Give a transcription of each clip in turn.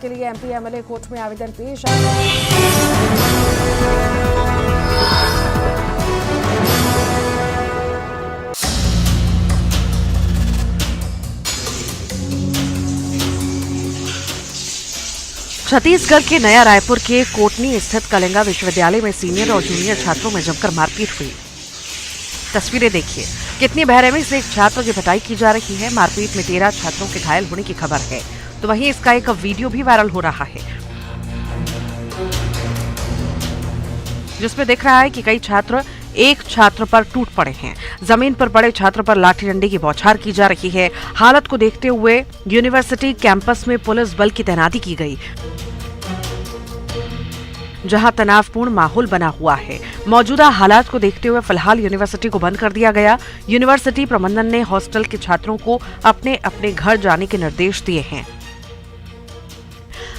के लिए MP MLA court में आवेदन पेश। छत्तीसगढ़ के नया रायपुर के कोटनी स्थित कलिंगा विश्वविद्यालय में सीनियर और जूनियर छात्रों में जमकर मारपीट हुई। तस्वीरें देखिए, कितनी बेरहमी से एक छात्र की पिटाई की जा रही है। मारपीट में 13 छात्रों के घायल होने की खबर है, तो वहीं इसका एक वीडियो भी वायरल हो रहा है, जिसमें दिख रहा है कि कई छात्र एक छात्र पर टूट पड़े हैं। जमीन पर पड़े छात्र पर लाठी डंडे की बौछार की जा रही है। हालत को देखते हुए यूनिवर्सिटी कैंपस में पुलिस बल की तैनाती की गई, जहां तनावपूर्ण माहौल बना हुआ है। मौजूदा हालात को देखते हुए फिलहाल यूनिवर्सिटी को बंद कर दिया गया। यूनिवर्सिटी प्रबंधन ने हॉस्टल के छात्रों को अपने अपने घर जाने के निर्देश दिए हैं।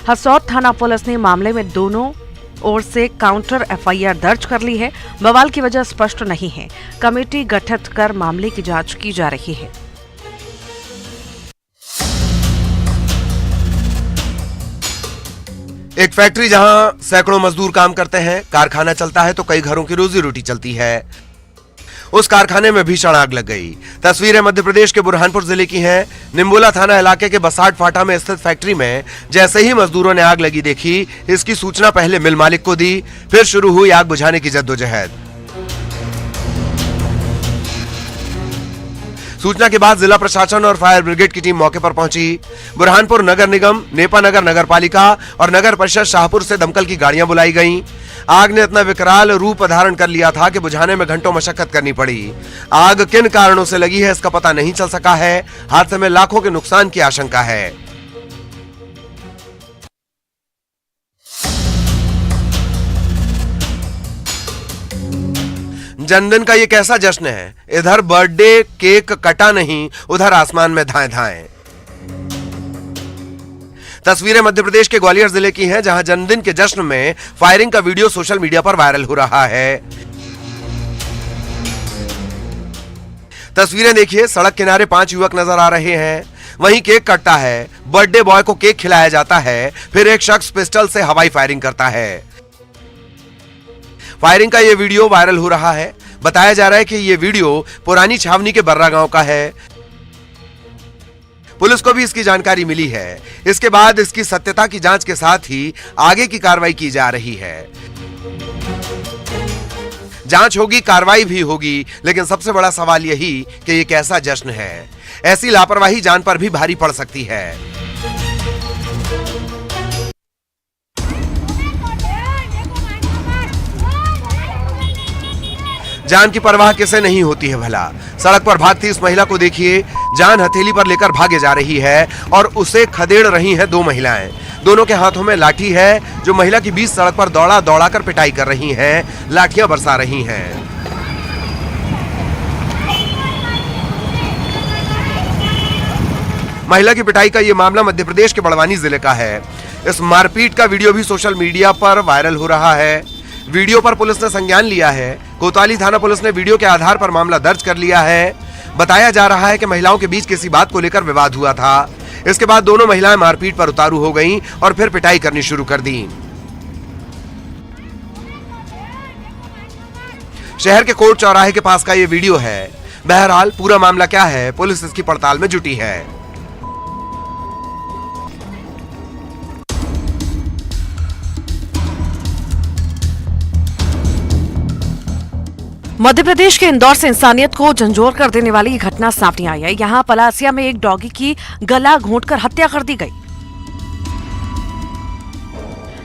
हसौद थाना पुलिस ने मामले में दोनों ओर से काउंटर एफआईआर दर्ज कर ली है। बवाल की वजह स्पष्ट नहीं है। कमेटी गठित कर मामले की जांच की जा रही है। एक फैक्ट्री जहां सैकड़ों मजदूर काम करते हैं, कारखाना चलता है तो कई घरों की रोजी रोटी चलती है। उस कारखाने में भीषण आग लग गई। तस्वीरें मध्य प्रदेश के बुरहानपुर जिले की हैं। निम्बोला थाना इलाके के बसाट फाटा में स्थित फैक्ट्री में जैसे ही मजदूरों ने आग लगी देखी, इसकी सूचना पहले मिल मालिक को दी, फिर शुरू हुई आग बुझाने की जद्दोजहद। सूचना के बाद जिला प्रशासन और फायर ब्रिगेड की टीम मौके पर पहुंची। बुरहानपुर नगर निगम, नेपानगर नगर पालिका और नगर परिषद शाहपुर से दमकल की गाड़ियां बुलाई गईं। आग ने इतना विकराल रूप धारण कर लिया था कि बुझाने में घंटों मशक्कत करनी पड़ी। आग किन कारणों से लगी है इसका पता नहीं चल सका है। हादसे में लाखों के नुकसान की आशंका है। जन्मदिन का ये कैसा जश्न है, इधर बर्थडे केक कटा नहीं, उधर आसमान में धाएं धाएं। तस्वीरें मध्य प्रदेश के ग्वालियर जिले की हैं, जहां जन्मदिन के जश्न में फायरिंग का वीडियो सोशल मीडिया पर वायरल हो रहा है। तस्वीरें देखिए, सड़क किनारे 5 युवक नजर आ रहे हैं, वहीं केक कटता है। बर्थडे बॉय को केक खिलाया जाता है, फिर एक शख्स पिस्टल से हवाई फायरिंग करता है। फायरिंग का यह वीडियो वायरल हो रहा है। बताया जा रहा है कि यह वीडियो पुरानी छावनी के बर्रा गांव का है। पुलिस को भी इसकी जानकारी मिली है। इसके बाद इसकी सत्यता की जांच के साथ ही आगे की कार्रवाई की जा रही है। जांच होगी, कार्रवाई भी होगी, लेकिन सबसे बड़ा सवाल यही कि यह कैसा जश्न है। ऐसी लापरवाही जान पर भी भारी पड़ सकती है। जान की परवाह किसे नहीं होती है भला। सड़क पर भागती इस महिला को देखिए, जान हथेली पर लेकर भागे जा रही है और उसे खदेड़ रही हैं 2 महिलाएं। दोनों के हाथों में लाठी है, जो महिला की बीच सड़क पर दौड़ा दौड़ा कर पिटाई कर रही हैं, लाठियां बरसा रही हैं। महिला की पिटाई का यह मामला मध्य प्रदेश के बड़वानी जिले का है। इस मारपीट का वीडियो भी सोशल मीडिया पर वायरल हो रहा है। वीडियो पर पुलिस ने संज्ञान लिया है। कोतवाली थाना पुलिस ने वीडियो के आधार पर मामला दर्ज कर लिया है। बताया जा रहा है कि महिलाओं के बीच किसी बात को लेकर विवाद हुआ था। इसके बाद दोनों महिलाएं मारपीट पर उतारू हो गईं और फिर पिटाई करनी शुरू कर दी। शहर के कोर्ट चौराहे के पास का यह वीडियो है। बहरहाल पूरा मामला क्या है, पुलिस इसकी पड़ताल में जुटी है। मध्य प्रदेश के इंदौर से इंसानियत को झंझोर कर देने वाली घटना सामने आई है। यहाँ पलासिया में एक डॉगी की गला घोंटकर हत्या कर दी गई।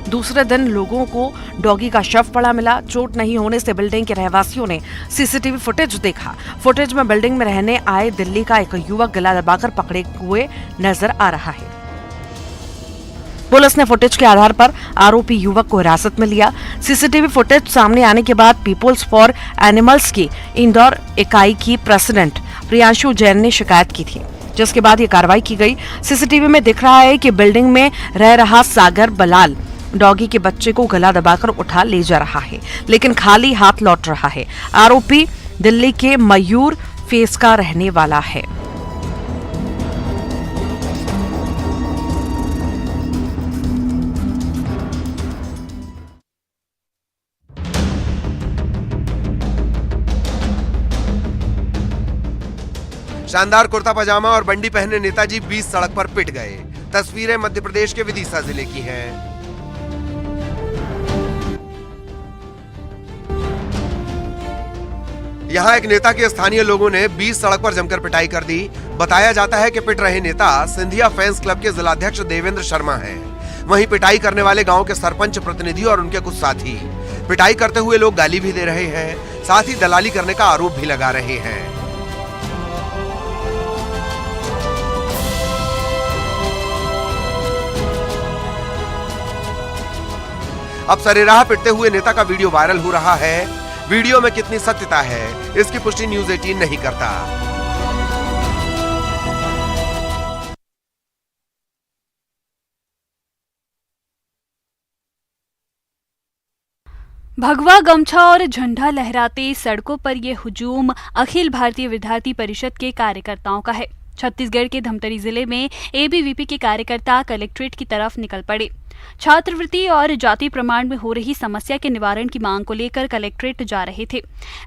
दूसरे दिन लोगों को डॉगी का शव पड़ा मिला। चोट नहीं होने से बिल्डिंग के रहवासियों ने सीसीटीवी फुटेज देखा। फुटेज में बिल्डिंग में रहने आए दिल्ली का एक युवक गला दबाकर पकड़े हुए नजर आ रहा है। पुलिस ने फुटेज के आधार पर आरोपी युवक को हिरासत में लिया। सीसीटीवी फुटेज सामने आने के बाद पीपुल्स फॉर एनिमल्स की इंदौर इकाई की प्रेसिडेंट प्रियांशु जैन ने शिकायत की थी, जिसके बाद ये कार्रवाई की गई। सीसीटीवी में दिख रहा है कि बिल्डिंग में रह रहा सागर बलाल डॉगी के बच्चे को गला दबाकर उठा ले जा रहा है, लेकिन खाली हाथ लौट रहा है। आरोपी दिल्ली के मयूर फेस का रहने वाला है। शानदार कुर्ता पजामा और बंडी पहने नेताजी बीच सड़क पर पिट गए। तस्वीरें मध्य प्रदेश के विदिशा जिले की हैं। यहाँ एक नेता के स्थानीय लोगों ने बीच सड़क पर जमकर पिटाई कर दी। बताया जाता है कि पिट रहे नेता सिंधिया फैंस क्लब के जिलाध्यक्ष देवेंद्र शर्मा हैं। वहीं पिटाई करने वाले गांव के सरपंच प्रतिनिधि और उनके कुछ साथी। पिटाई करते हुए लोग गाली भी दे रहे हैं, साथ ही दलाली करने का आरोप भी लगा रहे हैं। अब सरेराह पिटते हुए नेता का वीडियो वायरल हो रहा है। वीडियो में कितनी सत्यता है, इसकी पुष्टि न्यूज़ 18 नहीं करता। भगवा गमछा और झंडा लहराते सड़कों पर ये हुजूम अखिल भारतीय विद्यार्थी परिषद के कार्यकर्ताओं का है। छत्तीसगढ़ के धमतरी जिले में एबीवीपी के कार्यकर्ता कलेक्ट्रेट की तरफ निकल पड़े। छात्रवृत्ति और जाति प्रमाण में हो रही समस्या के निवारण की मांग को लेकर कलेक्ट्रेट जा रहे थे।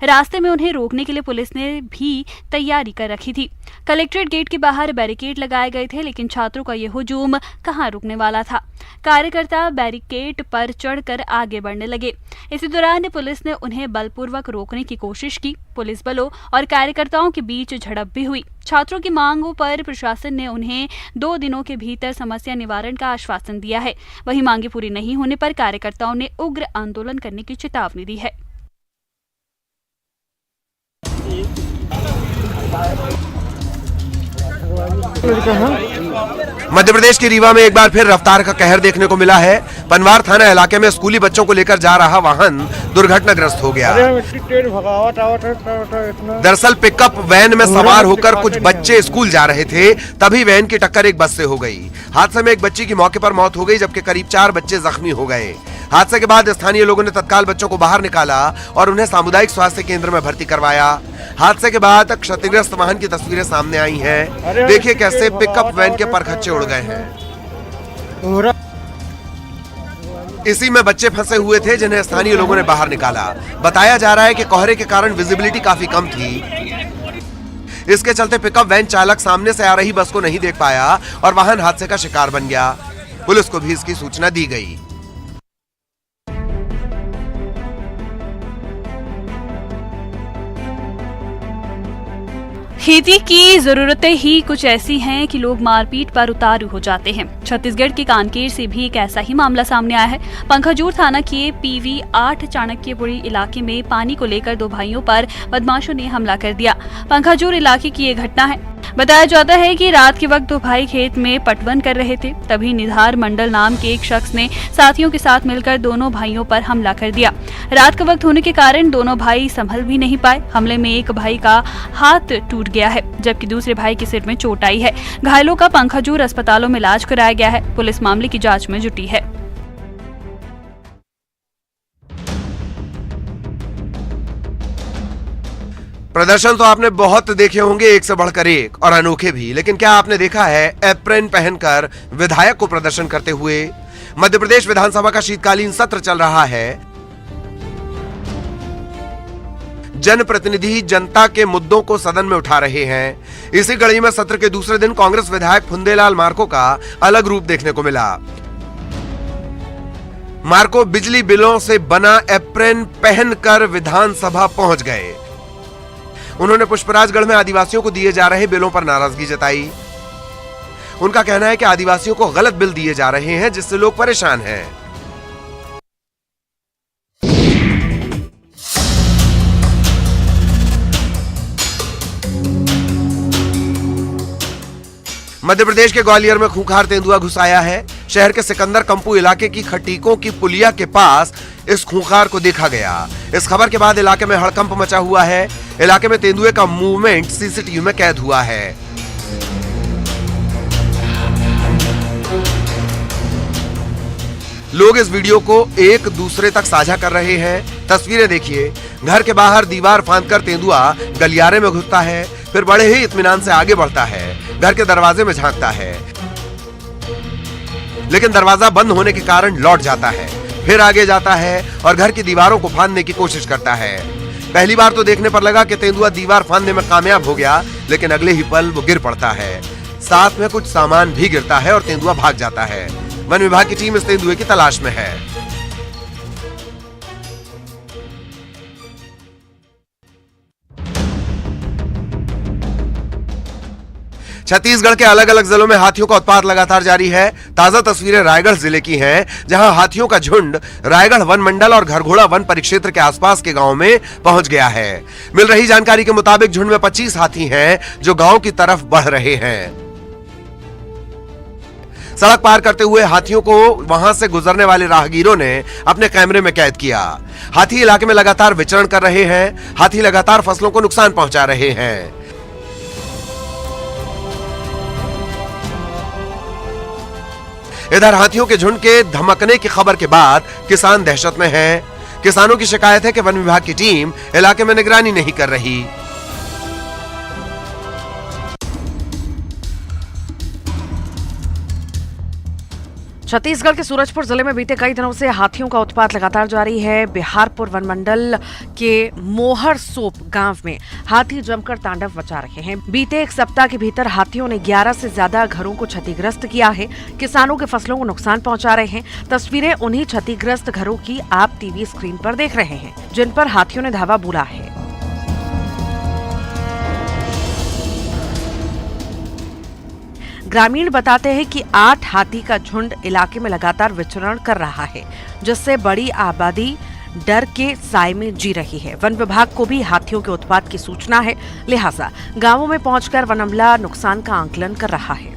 रास्ते में उन्हें रोकने के लिए पुलिस ने भी तैयारी कर रखी थी। कलेक्ट्रेट गेट के बाहर बैरिकेड लगाए गए थे, लेकिन छात्रों का यह हुजूम कहां रुकने वाला था। कार्यकर्ता बैरिकेड पर चढ़कर आगे बढ़ने लगे। इसी दौरान पुलिस ने उन्हें बलपूर्वक रोकने की कोशिश की। पुलिस बलों और कार्यकर्ताओं के बीच झड़प भी हुई। छात्रों की मांगों पर प्रशासन ने उन्हें 2 दिनों के भीतर समस्या निवारण का आश्वासन दिया है। वहीं मांगे पूरी नहीं होने पर कार्यकर्ताओं ने उग्र आंदोलन करने की चेतावनी दी है। मध्य प्रदेश के रीवा में एक बार फिर रफ्तार का कहर देखने को मिला है। पनवार थाना इलाके में स्कूली बच्चों को लेकर जा रहा वाहन दुर्घटनाग्रस्त हो गया। दरअसल पिकअप वैन में सवार होकर कुछ बच्चे स्कूल जा रहे थे, तभी वैन की टक्कर एक बस से हो गई। हादसे में एक बच्ची की मौके पर मौत हो गई, जबकि करीब 4 बच्चे जख्मी हो गए। हादसे के बाद स्थानीय लोगों ने तत्काल बच्चों को बाहर निकाला और उन्हें सामुदायिक स्वास्थ्य केंद्र में भर्ती करवाया। हादसे के बाद क्षतिग्रस्त वाहन की तस्वीरें सामने आई हैं। देखिए कैसे पिकअप वैन के परखच्चे उड़ गए हैं। इसी में बच्चे फंसे हुए थे, जिन्हें स्थानीय लोगों ने बाहर निकाला। बताया जा रहा है कि कोहरे के कारण विजिबिलिटी काफी कम थी। इसके चलते पिकअप वैन चालक सामने से आ रही बस को नहीं देख पाया और वाहन हादसे का शिकार बन गया। पुलिस को भी इसकी सूचना दी गई। खेती की जरूरतें ही कुछ ऐसी हैं कि लोग मारपीट पर उतारू हो जाते हैं। छत्तीसगढ़ के कांकेर से भी एक ऐसा ही मामला सामने आया है। पंखाजूर थाना के PV 8 चाणक्यपुरी इलाके में पानी को लेकर 2 भाइयों पर बदमाशों ने हमला कर दिया। पंखाजूर इलाके की ये घटना है। बताया जाता है कि रात के वक्त 2 भाई खेत में पटवन कर रहे थे, तभी निधार मंडल नाम के एक शख्स ने साथियों के साथ मिलकर दोनों भाइयों पर हमला कर दिया। रात का वक्त होने के कारण दोनों भाई संभल भी नहीं पाए। हमले में एक भाई का हाथ टूट गया है, जबकि दूसरे भाई के सिर में चोट आई है। घायलों का पंखाजूर अस्पतालों में इलाज कराया गया है। पुलिस मामले की जांच में जुटी है। प्रदर्शन तो आपने बहुत देखे होंगे, एक से बढ़कर एक, और अनोखे भी, लेकिन क्या आपने देखा है एप्रन पहनकर विधायक को प्रदर्शन करते हुए? मध्य प्रदेश विधानसभा का शीतकालीन सत्र चल रहा है। जनप्रतिनिधि जनता के मुद्दों को सदन में उठा रहे हैं। इसी कड़ी में सत्र के दूसरे दिन कांग्रेस विधायक फुंदेलाल मार्को का अलग रूप देखने को मिला। मार्को बिजली बिलों से बना एप्रन पहनकर विधानसभा पहुंच गए। उन्होंने पुष्पराजगढ़ में आदिवासियों को दिए जा रहे बिलों पर नाराजगी जताई। उनका कहना है कि आदिवासियों को गलत बिल दिए जा रहे हैं, जिससे लोग परेशान हैं। मध्य प्रदेश के ग्वालियर में खूंखार तेंदुआ घुस आया है। शहर के सिकंदर कंपू इलाके की खटीकों की पुलिया के पास इस खूंखार को देखा गया। इस खबर के बाद इलाके में हड़कंप मचा हुआ है। इलाके में तेंदुए का मूवमेंट सीसीटीवी में कैद हुआ है। लोग इस वीडियो को एक दूसरे तक साझा कर रहे हैं। तस्वीरें देखिए, घर के बाहर दीवार फांदकर तेंदुआ गलियारे में घुसता है, फिर बड़े ही इत्मीनान से आगे बढ़ता है, घर के दरवाजे में झांकता है, लेकिन दरवाजा बंद होने के कारण लौट जाता है, फिर आगे जाता है और घर की दीवारों को फांदने की कोशिश करता है। पहली बार तो देखने पर लगा कि तेंदुआ दीवार फांदने में कामयाब हो गया, लेकिन अगले ही पल वो गिर पड़ता है। साथ में कुछ सामान भी गिरता है और तेंदुआ भाग जाता है। वन विभाग की टीम इस तेंदुए की तलाश में है। छत्तीसगढ़ के अलग अलग जिलों में हाथियों का उत्पात लगातार जारी है। ताजा तस्वीरें रायगढ़ जिले की हैं, जहां हाथियों का झुंड रायगढ़ वन मंडल और घरघोड़ा वन परिक्षेत्र के आसपास के गांव में पहुंच गया है। मिल रही जानकारी के मुताबिक झुंड में 25 हाथी हैं, जो गांव की तरफ बढ़ रहे हैं। सड़क पार करते हुए हाथियों को वहां से गुजरने वाले राहगीरों ने अपने कैमरे में कैद किया। हाथी इलाके में लगातार विचरण कर रहे हैं। हाथी लगातार फसलों को नुकसान पहुंचा रहे हैं। इधर हाथियों के झुंड के धमकने की खबर के बाद किसान दहशत में हैं। किसानों की शिकायत है कि वन विभाग की टीम इलाके में निगरानी नहीं कर रही। छत्तीसगढ़ के सूरजपुर जिले में बीते कई दिनों से हाथियों का उत्पात लगातार जारी है। बिहारपुर वन मंडल के मोहर सोप गांव में हाथी जमकर तांडव मचा रहे हैं। बीते एक सप्ताह के भीतर हाथियों ने 11 से ज्यादा घरों को क्षतिग्रस्त किया है। किसानों के फसलों को नुकसान पहुंचा रहे हैं। तस्वीरें उन्हीं क्षतिग्रस्त घरों की आप टीवी स्क्रीन पर देख रहे हैं, जिन पर हाथियों ने धावा बोला है। ग्रामीण बताते हैं कि 8 हाथी का झुंड इलाके में लगातार विचरण कर रहा है, जिससे बड़ी आबादी डर के साए में जी रही है। वन विभाग को भी हाथियों के उत्पात की सूचना है, लिहाजा गांवों में पहुंचकर वन अमला नुकसान का आकलन कर रहा है।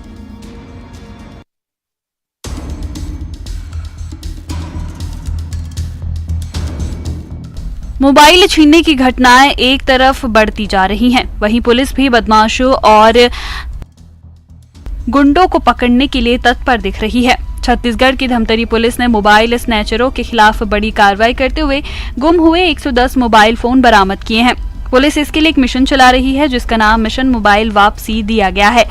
मोबाइल छीनने की घटनाएं एक तरफ बढ़ती जा रही हैं, वहीं पुलिस भी बदमाशों और गुंडों को पकड़ने के लिए तत्पर दिख रही है। छत्तीसगढ़ की धमतरी पुलिस ने मोबाइल स्नैचरों के खिलाफ बड़ी कार्रवाई करते हुए गुम हुए 110 मोबाइल फोन बरामद किए हैं। पुलिस इसके लिए एक मिशन चला रही है, जिसका नाम मिशन मोबाइल वापसी दिया गया है।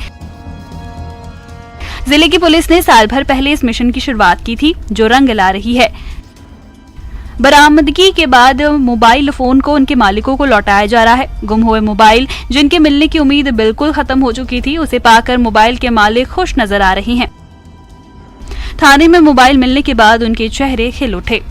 जिले की पुलिस ने साल भर पहले इस मिशन की शुरुआत की थी, जो रंग ला रही है। बरामदगी के बाद मोबाइल फोन को उनके मालिकों को लौटाया जा रहा है। गुम हुए मोबाइल, जिनके मिलने की उम्मीद बिल्कुल खत्म हो चुकी थी, उसे पाकर मोबाइल के मालिक खुश नजर आ रहे हैं। थाने में मोबाइल मिलने के बाद उनके चेहरे खिल उठे।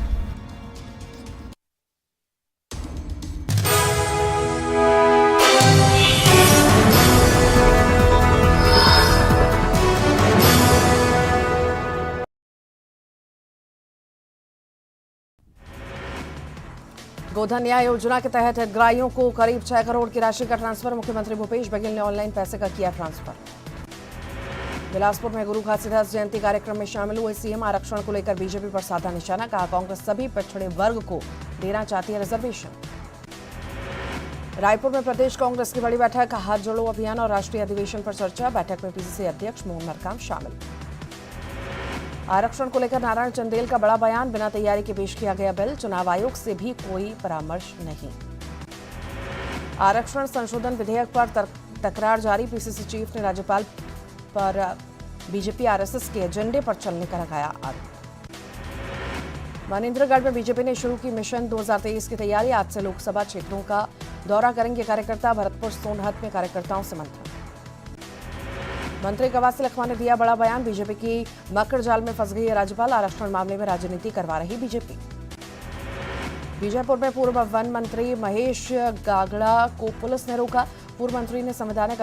गोधन न्याय योजना के तहत हितग्राहियों को करीब 6 करोड़ की राशि का ट्रांसफर। मुख्यमंत्री भूपेश बघेल ने ऑनलाइन पैसे का किया ट्रांसफर। बिलासपुर में गुरु घासीदास जयंती कार्यक्रम में शामिल हुए सीएम। आरक्षण को लेकर बीजेपी पर साधा निशाना, कहा कांग्रेस सभी पिछड़े वर्ग को देना चाहती है रिजर्वेशन। रायपुर में प्रदेश कांग्रेस की बड़ी बैठक, हाथ जोड़ो अभियान और राष्ट्रीय अधिवेशन पर चर्चा। बैठक में पीसीसी अध्यक्ष मोहन मरकाम शामिल। आरक्षण को लेकर नारायण चंदेल का बड़ा बयान, बिना तैयारी के पेश किया गया बिल, चुनाव आयोग से भी कोई परामर्श नहीं। आरक्षण संशोधन विधेयक पर तकरार जारी, पीसीसी चीफ ने राज्यपाल पर बीजेपी आरएसएस के एजेंडे पर चलने का लगाया आरोप। मनेंद्रगढ़ में बीजेपी ने शुरू की मिशन 2023 की तैयारी, आज से लोकसभा क्षेत्रों का दौरा करेंगे कार्यकर्ता। भरतपुर सोनहत में कार्यकर्ताओं से मंथन। मंत्री कवासी लखमा ने दिया बड़ा बयान, बीजेपी की मकर जाल में फंस गई है राज्यपाल। आरक्षण मामले में राजनीति करवा रही बीजेपी। बीजापुर में पूर्व वन मंत्री महेश गागड़ा को पुलिस ने रोका। पूर्व मंत्री ने संवैधानिक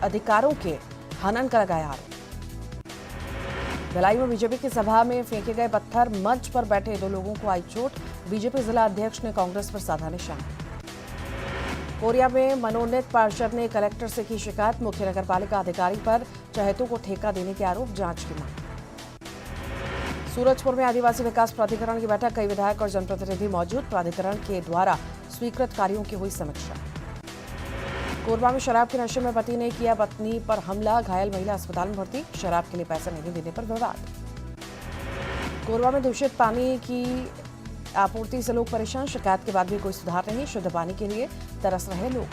अधिकारों के हनन का लगाया आरोप। भिलाई में बीजेपी की सभा में फेंके गए पत्थर, मंच पर बैठे 2 लोगों को आई चोट। बीजेपी जिला अध्यक्ष ने कांग्रेस पर साधा निशाना। कोरिया में मनोनीत पार्षद ने कलेक्टर से की शिकायत, मुख्य नगरपालिका अधिकारी पर चहेतों को ठेका देने के आरोप, जांच की मांग। सूरजपुर में आदिवासी विकास प्राधिकरण की बैठक, कई विधायक और जनप्रतिनिधि मौजूद। प्राधिकरण के द्वारा स्वीकृत कार्यों की हुई समीक्षा। कोरबा में शराब के नशे में पति ने किया पत्नी पर हमला, घायल महिला अस्पताल में भर्ती। शराब के लिए पैसा नहीं देने पर विवाद। कोरबा में दूषित पानी की आपूर्ति से लोग परेशान, शिकायत के बाद भी कोई सुधार नहीं। शुद्ध पानी के लिए तरस रहे लोग।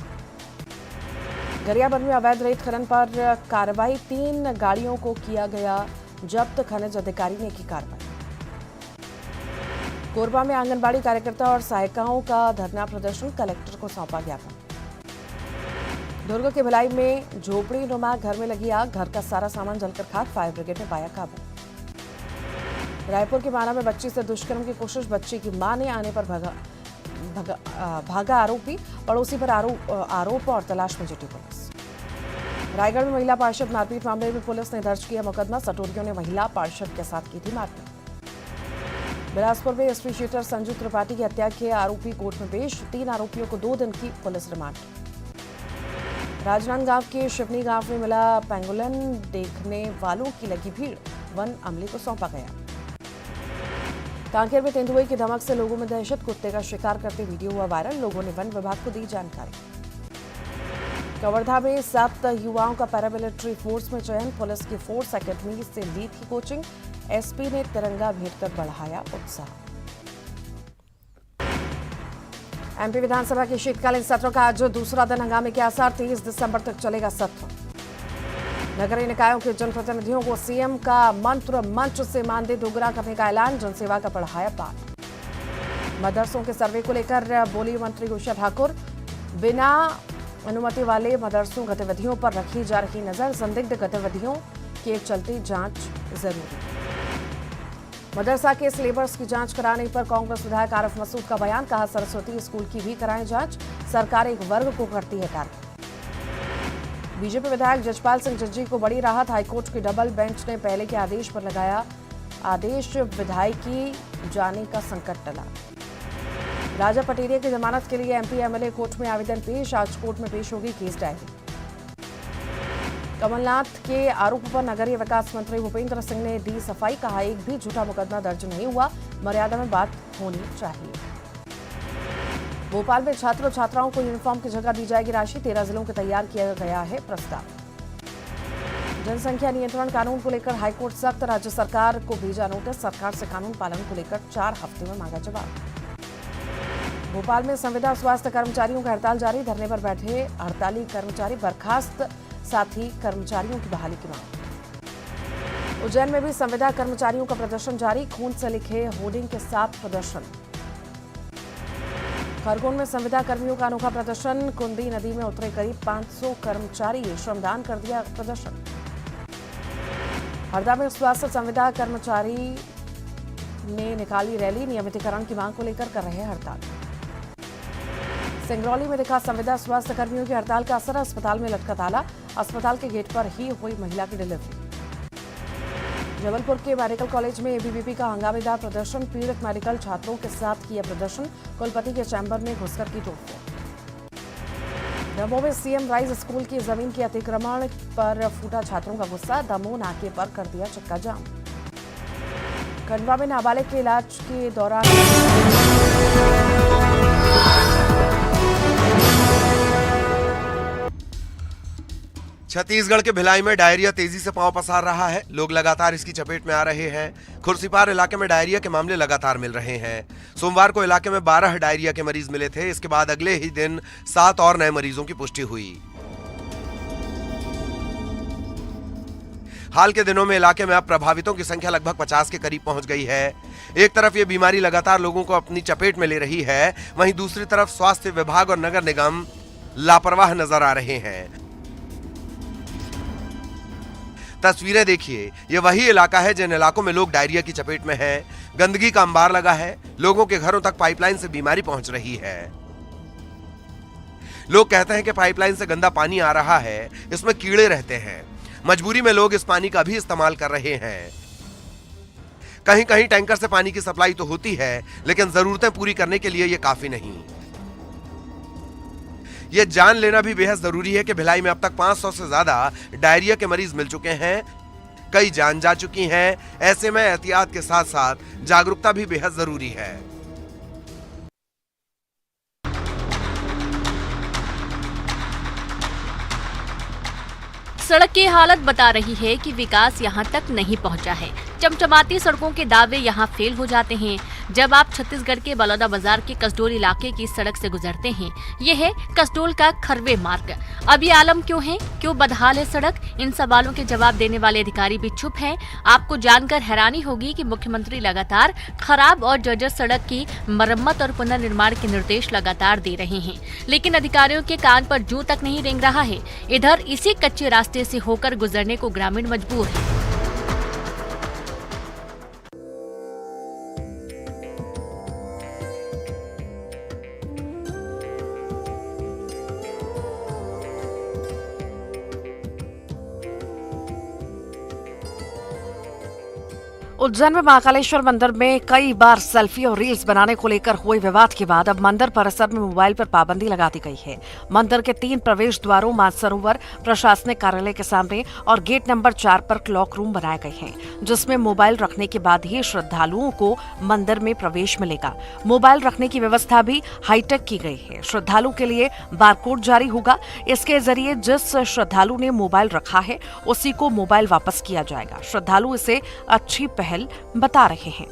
गरियाबंद में अवैध रेत खनन पर कार्रवाई, 3 गाड़ियों को किया गया जब्त, खनिज अधिकारी ने की कार्रवाई। कोरबा में आंगनबाड़ी कार्यकर्ता और सहायिकाओं का धरना प्रदर्शन, कलेक्टर को सौंपा ज्ञापन। दुर्ग के भिलाई में झोपड़ी नुमा घर में लगी आग, घर का सारा सामान जलकर खाक, फायर ब्रिगेड ने पाया काबू। रायपुर के माना में बच्ची से दुष्कर्म की कोशिश, बच्ची की मां ने आने पर भागा आरोपी, पड़ोसी पर आरोप और तलाश में जुटी पुलिस। रायगढ़ में महिला पार्षद मारपीट मामले में पुलिस ने दर्ज किया मुकदमा, सटोरियों ने महिला पार्षद के साथ की थी मारपीट। बिलासपुर में एसपी शीटर संजू त्रिपाठी की हत्या के आरोपी कोर्ट में पेश, 3 आरोपियों को 2 दिन की पुलिस रिमांड। राजनांदगांव के शिवनी गांव में मिला पेंगोलिन, देखने वालों की लगी भीड़, वन अमले को सौंपा गया। कांकेर में तेंदुए की धमक से लोगों में दहशत, कुत्ते का शिकार करते वीडियो हुआ वायरल, लोगों ने वन विभाग को दी जानकारी। कवर्धा में 7 युवाओं का पैरामिलिट्री फोर्स में चयन, पुलिस की फोर्स एकेडमी से ली थी कोचिंग, एसपी ने तिरंगा भेंट कर बढ़ाया उत्साह। एमपी विधानसभा के शीतकालीन सत्र का आज दूसरा दिन, हंगामे के आसार, 23 दिसंबर तक चलेगा सत्र। नगरीय निकायों के जनप्रतिनिधियों को सीएम का मंत्र मंच से मानदेय दोगुना करने का ऐलान, जनसेवा का बढ़ाया पाठ। मदरसों के सर्वे को लेकर बोली मंत्री उषा ठाकुर, बिना अनुमति वाले मदरसों गतिविधियों पर रखी जा रही नजर, संदिग्ध गतिविधियों के चलते जांच जरूरी। मदरसा के सिलेबस की जांच कराने पर कांग्रेस विधायक आरिफ मसूद का बयान, कहा सरस्वती स्कूल की भी कराएं जांच, सरकार एक वर्ग को करती है टारगेट। बीजेपी विधायक जजपाल सिंह जज्जी को बड़ी राहत, हाईकोर्ट की डबल बेंच ने पहले के आदेश पर लगाया आदेश, विधायकी जाने का संकट टला। राजा पटेरिया की जमानत के लिए एमपी एमएलए कोर्ट में आवेदन पेश, आज कोर्ट में पेश होगी केस डायरी। कमलनाथ के आरोप पर नगरीय विकास मंत्री भूपेंद्र सिंह ने दी सफाई, कहा एक भी झूठा मुकदमा दर्ज नहीं हुआ, मर्यादा में बात होनी चाहिए। भोपाल में छात्र छात्राओं को यूनिफॉर्म की जगह दी जाएगी राशि, 13 जिलों के तैयार किया गया है प्रस्ताव। जनसंख्या नियंत्रण कानून को लेकर हाईकोर्ट सख्त, राज्य सरकार को भेजा नोटिस, सरकार से कानून पालन को लेकर 4 हफ्ते में मांगा जवाब। भोपाल में संविदा स्वास्थ्य कर्मचारियों का हड़ताल जारी, धरने पर बैठे हड़ताली कर्मचारी बर्खास्त, साथ ही कर्मचारियों की बहाली की मांग। उज्जैन में भी संविदा कर्मचारियों का प्रदर्शन जारी, खून से लिखे होर्डिंग के साथ प्रदर्शन। खरगोन में संविदा कर्मियों का अनोखा प्रदर्शन, कुंदी नदी में उतरे करीब 500 कर्मचारी, श्रमदान कर दिया प्रदर्शन। हरदा में स्वास्थ्य संविदा कर्मचारी ने निकाली रैली, नियमितीकरण की मांग को लेकर कर रहे हड़ताल। सिंगरौली में दिखा संविदा स्वास्थ्य कर्मियों की हड़ताल का असर, अस्पताल में लटका ताला, अस्पताल के गेट पर ही हुई महिला की डिलीवरी। जबलपुर के मेडिकल कॉलेज में एबीवीपी का हंगामेदार प्रदर्शन, पीड़ित मेडिकल छात्रों के साथ किया प्रदर्शन, कुलपति के चैम्बर में घुसकर की तोड़फोड़। दमोह में सीएम राइज स्कूल की जमीन के अतिक्रमण पर फूटा छात्रों का गुस्सा, दमोह नाके पर कर दिया चक्का जाम। खंडवा में नाबालिग के इलाज के दौरान छत्तीसगढ़ के भिलाई में डायरिया तेजी से पांव पसार रहा है, लोग लगातार इसकी चपेट में आ रहे हैं। खुर्सीपार इलाके में डायरिया के मामले लगातार मिल रहे हैं। सोमवार को इलाके में 12 डायरिया के मरीज मिले थे, इसके बाद अगले ही दिन 7 और नए मरीजों की पुष्टि हुई। हाल के दिनों में इलाके में अब प्रभावितों की संख्या लगभग 50 के करीब पहुंच गई है। एक तरफ ये बीमारी लगातार लोगों को अपनी चपेट में ले रही है, वहीं दूसरी तरफ स्वास्थ्य विभाग और नगर निगम लापरवाह नजर आ रहे हैं। तस्वीरें देखिए, ये वही इलाका है जिन इलाकों में लोग डायरिया की चपेट में हैं। गंदगी का अंबार लगा है, लोगों के घरों तक पाइपलाइन से बीमारी पहुंच रही है। लोग कहते हैं कि पाइपलाइन से गंदा पानी आ रहा है, इसमें कीड़े रहते हैं। मजबूरी में लोग इस पानी का भी इस्तेमाल कर रहे हैं। कहीं कहीं टैंकर से पानी की सप्लाई तो होती है, लेकिन जरूरतें पूरी करने के लिए यह काफी नहीं। यह जान लेना भी बेहद जरूरी है कि भिलाई में अब तक 500 से ज्यादा डायरिया के मरीज मिल चुके हैं, कई जान जा चुकी हैं। ऐसे में एहतियात के साथ साथ जागरूकता भी बेहद जरूरी है। सड़क की हालत बता रही है कि विकास यहां तक नहीं पहुंचा है। चमचमाती सड़कों के दावे यहां फेल हो जाते हैं। जब आप छत्तीसगढ़ के बलौदा बाजार के कसडोल इलाके की सड़क से गुजरते हैं। ये है कसडोल का खरवे मार्ग। अब ये आलम क्यों है, क्यों बदहाल है सड़क, इन सवालों के जवाब देने वाले अधिकारी भी चुप हैं। आपको जानकर हैरानी होगी कि मुख्यमंत्री लगातार खराब और जर्जर सड़क की मरम्मत और पुनर्निर्माण के निर्देश लगातार दे रहे हैं, लेकिन अधिकारियों के कान पर जूं तक नहीं रेंग रहा है। इधर इसी कच्चे रास्ते से होकर गुजरने को ग्रामीण मजबूर है। उज्जैन में महाकालेश्वर मंदिर में कई बार सेल्फी और रील्स बनाने को लेकर हुए विवाद के बाद अब मंदिर परिसर में मोबाइल पर पाबंदी लगा दी गई है। मंदिर के 3 प्रवेश द्वारों, मानसरोवर प्रशासनिक कार्यालय के सामने और गेट नंबर 4 पर क्लॉक रूम बनाए गए हैं, जिसमें मोबाइल रखने के बाद ही श्रद्धालुओं को मंदिर में प्रवेश मिलेगा। मोबाइल रखने की व्यवस्था भी हाईटेक की गई है। श्रद्धालु के लिए बारकोड जारी होगा। इसके जरिए जिस श्रद्धालु ने मोबाइल रखा है उसी को मोबाइल वापस किया जाएगा। श्रद्धालु इसे अच्छी पहल बता रहे हैं।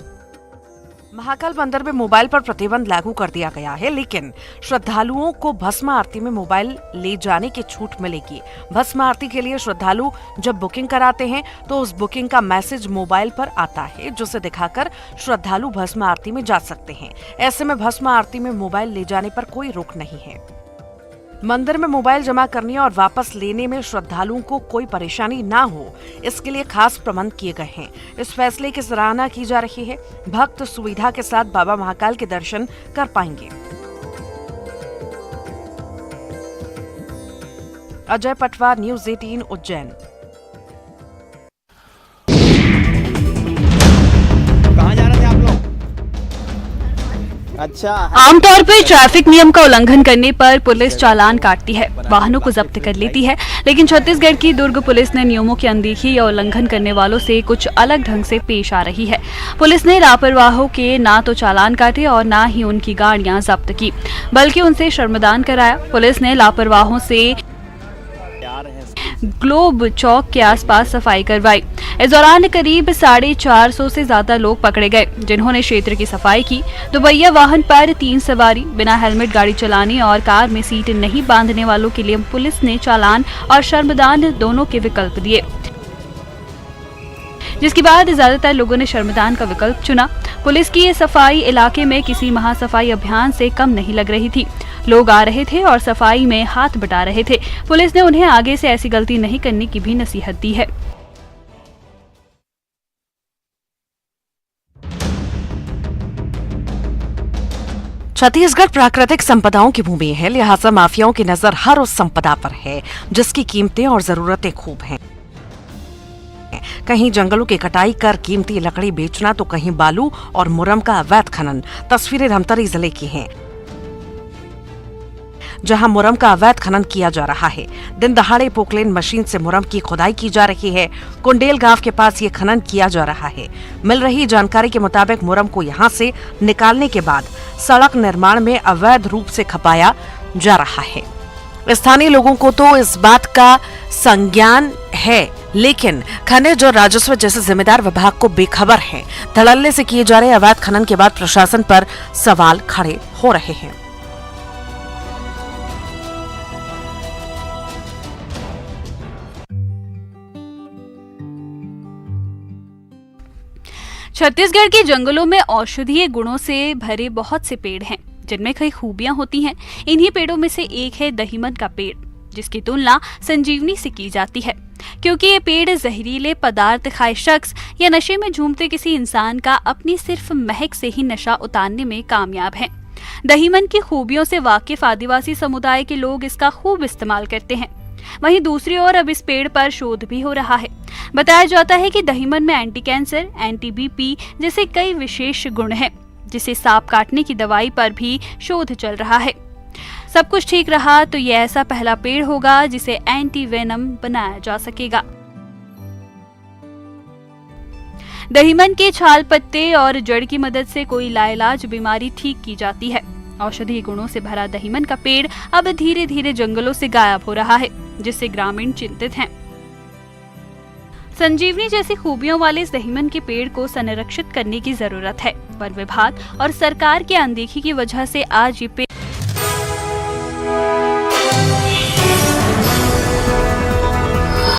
महाकाल मंदिर में मोबाइल पर प्रतिबंध लागू कर दिया गया है, लेकिन श्रद्धालुओं को भस्म आरती में मोबाइल ले जाने की छूट मिलेगी। भस्म आरती के लिए श्रद्धालु जब बुकिंग कराते हैं तो उस बुकिंग का मैसेज मोबाइल पर आता है, जिसे दिखाकर श्रद्धालु भस्म आरती में जा सकते हैं। ऐसे में भस्म आरती में मोबाइल ले जाने पर कोई रोक नहीं है। मंदिर में मोबाइल जमा करने और वापस लेने में श्रद्धालुओं को कोई परेशानी ना हो, इसके लिए खास प्रबंध किए गए हैं। इस फैसले की सराहना की जा रही है। भक्त सुविधा के साथ बाबा महाकाल के दर्शन कर पाएंगे। अजय पटवा, न्यूज़ 18 उज्जैन। कहाँ जा रहे थे आप लोग? अच्छा, आमतौर पर ट्रैफिक नियम का उल्लंघन करने पर पुलिस चालान काटती है, वाहनों को जब्त कर लेती है, लेकिन छत्तीसगढ़ की दुर्ग पुलिस ने नियमों की अनदेखी या उल्लंघन करने वालों से कुछ अलग ढंग से पेश आ रही है। पुलिस ने लापरवाहों के ना तो चालान काटे और ना ही उनकी गाड़ियां जब्त की, बल्कि उनसे शर्मदान कराया। पुलिस ने लापरवाहों से ग्लोब चौक के आसपास सफाई करवाई। इस दौरान करीब 450 से ज्यादा लोग पकड़े गए, जिन्होंने क्षेत्र की सफाई की। दुपहिया वाहन पर 3 सवारी, बिना हेलमेट गाड़ी चलाने और कार में सीट नहीं बांधने वालों के लिए पुलिस ने चालान और शर्मदान दोनों के विकल्प दिए, जिसके बाद ज्यादातर लोगों ने शर्मदान का विकल्प चुना। पुलिस की ये सफाई इलाके में किसी महासफाई अभियान से कम नहीं लग रही थी। लोग आ रहे थे और सफाई में हाथ बटा रहे थे। पुलिस ने उन्हें आगे से ऐसी गलती नहीं करने की भी नसीहत दी है। छत्तीसगढ़ प्राकृतिक संपदाओं की भूमि है, लिहाजा माफियाओं की नजर हर उस संपदा पर है जिसकी कीमतें और जरूरतें खूब हैं। कहीं जंगलों की कटाई कर कीमती लकड़ी बेचना तो कहीं बालू और मुरम का अवैध खनन। तस्वीरें धमतरी जिले की हैं, जहां मुरम का अवैध खनन किया जा रहा है। दिन दहाड़े पोकलेन मशीन से मुरम की खुदाई की जा रही है। कुंडेल गांव के पास ये खनन किया जा रहा है। मिल रही जानकारी के मुताबिक मुरम को यहां से निकालने के बाद सड़क निर्माण में अवैध रूप से खपाया जा रहा है। स्थानीय लोगों को तो इस बात का संज्ञान है, लेकिन खनिज और राजस्व जैसे जिम्मेदार विभाग को बेखबर है। धड़ल्ले से किए जा रहे अवैध खनन के बाद प्रशासन पर सवाल खड़े हो रहे हैं। छत्तीसगढ़ के जंगलों में औषधीय गुणों से भरे बहुत से पेड़ हैं, जिनमें कई खूबियां होती हैं। इन्हीं पेड़ों में से एक है दहीमन का पेड़, जिसकी तुलना संजीवनी से की जाती है, क्योंकि ये पेड़ जहरीले पदार्थ खाए शख्स या नशे में झूमते किसी इंसान का अपनी सिर्फ महक से ही नशा उतारने में कामयाब है। दहीमन की खूबियों से वाकिफ आदिवासी समुदाय के लोग इसका खूब इस्तेमाल करते हैं। वहीं दूसरी ओर अब इस पेड़ पर शोध भी हो रहा है। बताया जाता है कि दहीमन में एंटी कैंसर, एंटी बीपी जैसे कई विशेष गुण हैं, जिसे सांप काटने की दवाई पर भी शोध चल रहा है। सब कुछ ठीक रहा तो यह ऐसा पहला पेड़ होगा जिसे एंटी वेनम बनाया जा सकेगा। दहीमन के छाल, पत्ते और जड़ की मदद से कोई लाइलाज बीमारी ठीक की जाती है। औषधीय गुणों से भरा दहीमन का पेड़ अब धीरे धीरे जंगलों से गायब हो रहा है, जिससे ग्रामीण चिंतित हैं। संजीवनी जैसी खूबियों वाले इस दहीमन के पेड़ को संरक्षित करने की जरूरत है। वन विभाग और सरकार की अनदेखी की वजह से आज ये पेड़